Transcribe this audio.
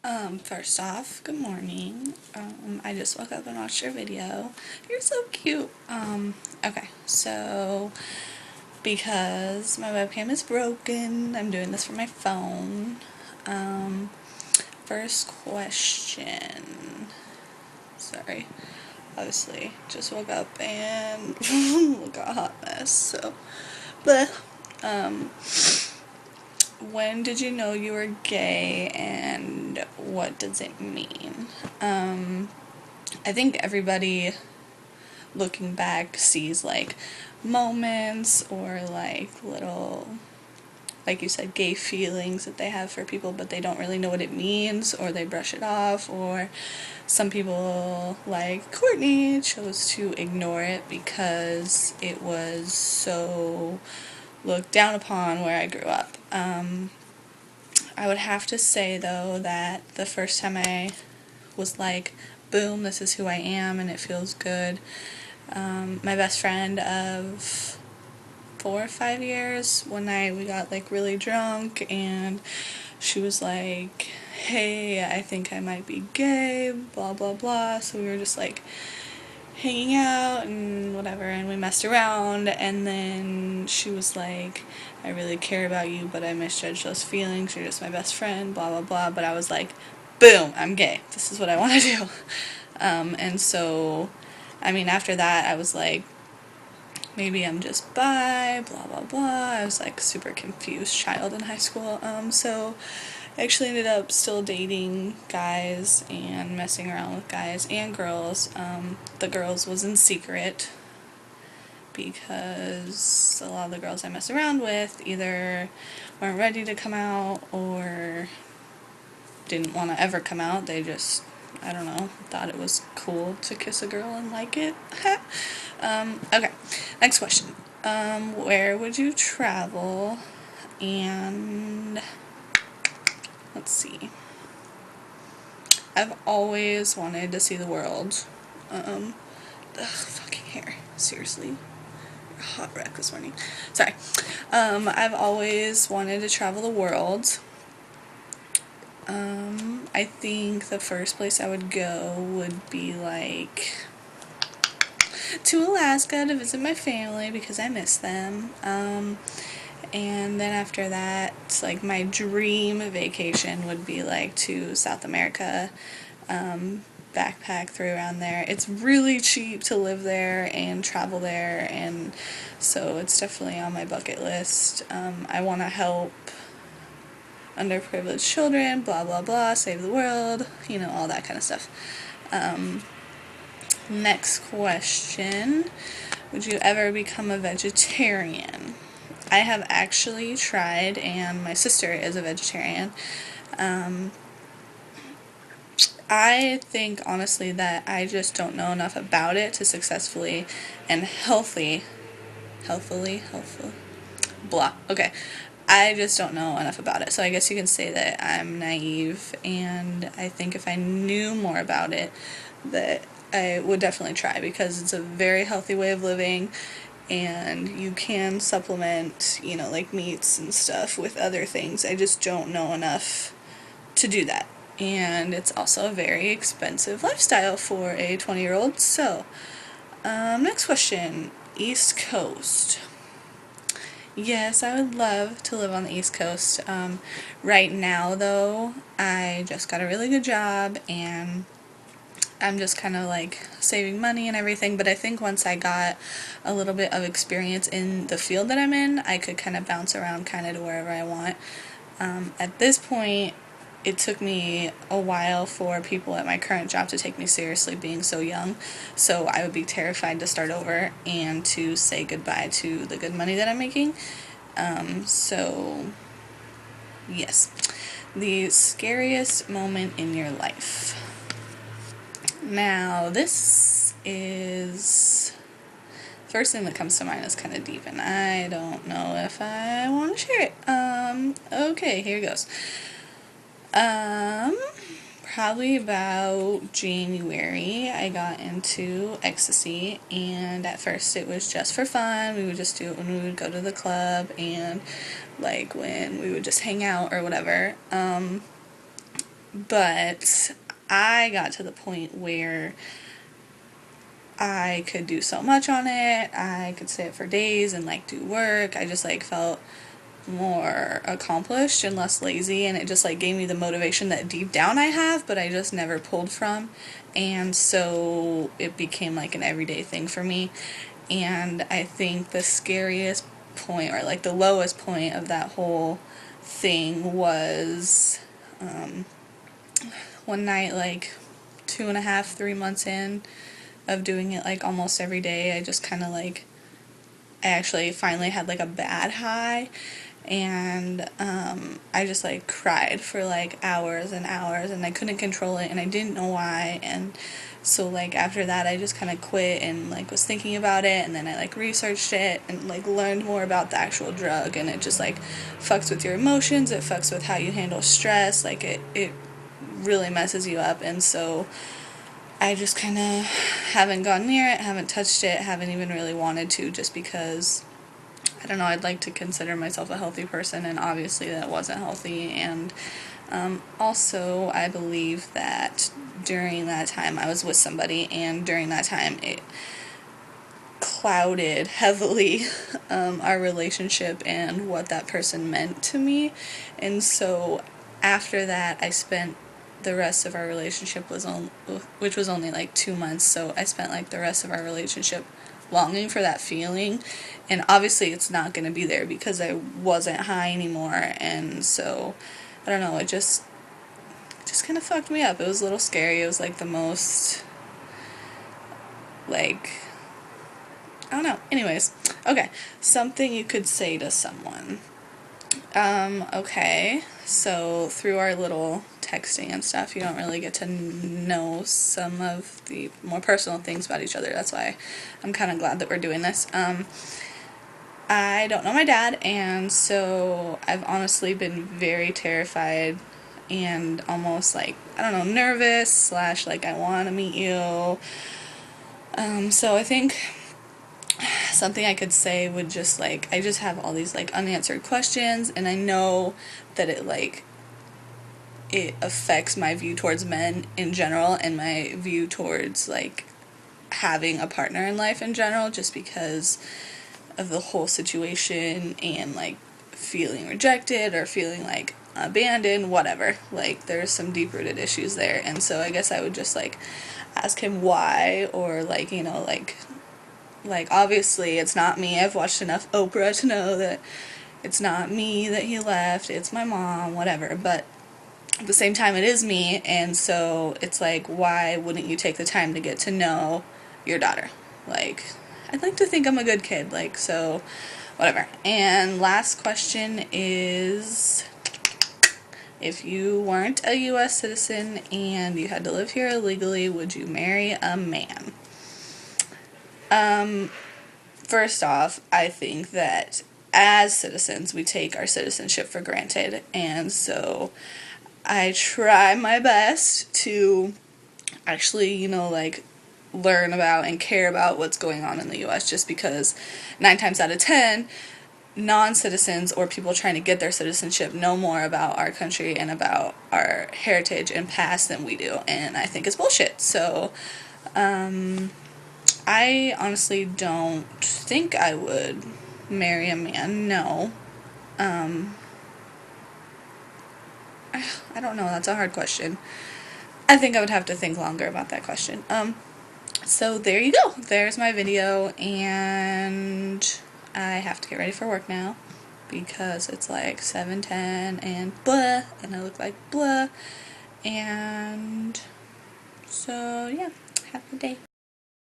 First off, good morning. I just woke up and watched your video. You're so cute. Okay, so because my webcam is broken, I'm doing this from my phone. First question. Sorry. Obviously, just woke up and look at a hot mess, so. But, when did you know you were gay and what does it mean? I think everybody looking back sees like moments or like little, like you said, gay feelings that they have for people, but they don't really know what it means, or they brush it off, or some people, like Courtney, chose to ignore it because it was so looked down upon where I grew up. I would have to say, though, that the first time I was like, boom, this is who I am and it feels good, my best friend of 4 or 5 years, one night we got like really drunk and she was like, hey, I think I might be gay, blah blah blah, so we were just like hanging out and whatever, and we messed around, and then she was like, I really care about you, but I misjudged those feelings, you're just my best friend, blah blah blah. But I was like, boom, I'm gay, this is what I want to do. And so, I mean, after that I was like, maybe I'm just bi, blah blah blah. I was like super confused child in high school. So I actually ended up still dating guys and messing around with guys and girls. The girls was in secret because a lot of the girls I messed around with either weren't ready to come out or didn't want to ever come out. They just, I don't know, thought it was cool to kiss a girl and like it. Okay, next question. Where would you travel? And let's see. I've always wanted to see the world. Fucking hair. Seriously. You're a hot wreck this morning. Sorry. I've always wanted to travel the world. I think the first place I would go would be like to Alaska to visit my family because I miss them. And then after that, like my dream vacation would be like to South America, backpack through around there. It's really cheap to live there and travel there, and so it's definitely on my bucket list. I want to help underprivileged children, blah blah blah, save the world, you know, all that kind of stuff. Next question. Would you ever become a vegetarian? I have actually tried, and my sister is a vegetarian. I think, honestly, that I just don't know enough about it to successfully and healthfully, blah, okay. I just don't know enough about it, so I guess you can say that I'm naive, and I think if I knew more about it, that I would definitely try, because it's a very healthy way of living, and you can supplement, you know, like meats and stuff with other things. I just don't know enough to do that. And it's also a very expensive lifestyle for a 20-year-old. So, next question. East Coast. Yes, I would love to live on the East Coast. Right now, though, I just got a really good job, and I'm just kind of like saving money and everything, but I think once I got a little bit of experience in the field that I'm in, I could kind of bounce around kind of to wherever I want. At this point, it took me a while for people at my current job to take me seriously being so young, so I would be terrified to start over and to say goodbye to the good money that I'm making. So, yes. The scariest moment in your life. Now, this is, first thing that comes to mind is kind of deep, and I don't know if I want to share it. Okay, here goes. Probably about January, I got into ecstasy, and at first it was just for fun. We would just do it when we would go to the club, and like when we would just hang out or whatever. But I got to the point where I could do so much on it. I could stay up for days and like do work. I just like felt more accomplished and less lazy, and it just like gave me the motivation that deep down I have, but I just never pulled from. And so it became like an everyday thing for me. And I think the scariest point, or like the lowest point of that whole thing, was one night, like 2.5, 3 months in of doing it like almost every day. I just kind of like, I actually finally had like a bad high, and I just like cried for like hours and hours, and I couldn't control it, and I didn't know why. And so like after that I just kind of quit and like was thinking about it, and then I like researched it and like learned more about the actual drug, and it just like fucks with your emotions, it fucks with how you handle stress, like it really messes you up. And so I just kind of haven't gone near it, haven't touched it, haven't even really wanted to, just because, I don't know, I'd like to consider myself a healthy person, and obviously that wasn't healthy. And also, I believe that during that time I was with somebody, and during that time it clouded heavily our relationship and what that person meant to me. And so after that I spent the rest of our relationship which was only like 2 months, so I spent like the rest of our relationship longing for that feeling, and obviously it's not going to be there because I wasn't high anymore. And so I don't know, it just kind of fucked me up. It was a little scary. It was like the most, like, I don't know. Anyways, okay, something you could say to someone. Okay, so through our little texting and stuff, you don't really get to know some of the more personal things about each other. That's why I'm kind of glad that we're doing this. I don't know my dad, and so I've honestly been very terrified and almost like, I don't know, nervous / like I want to meet you. So I think something I could say would just like, I just have all these like unanswered questions, and I know that it affects my view towards men in general, and my view towards like having a partner in life in general, just because of the whole situation, and like feeling rejected or feeling like abandoned, whatever. Like there's some deep-rooted issues there. And so I guess I would just like ask him why, or like, you know, like obviously it's not me. I've watched enough Oprah to know that it's not me that he left, it's my mom, whatever. But at the same time it is me, and so it's like, why wouldn't you take the time to get to know your daughter? Like, I'd like to think I'm a good kid, like, so whatever. And last question is, if you weren't a US citizen and you had to live here illegally, would you marry a man? First off, I think that as citizens, we take our citizenship for granted, and so I try my best to actually, you know, like learn about and care about what's going on in the US, just because 9 times out of 10, non-citizens or people trying to get their citizenship know more about our country and about our heritage and past than we do, and I think it's bullshit. So I honestly don't think I would marry a man, no. I don't know, that's a hard question. I think I would have to think longer about that question. So there you go. There's my video, and I have to get ready for work now because it's like 7:10 and blah, and I look like blah. And so yeah, have a good day.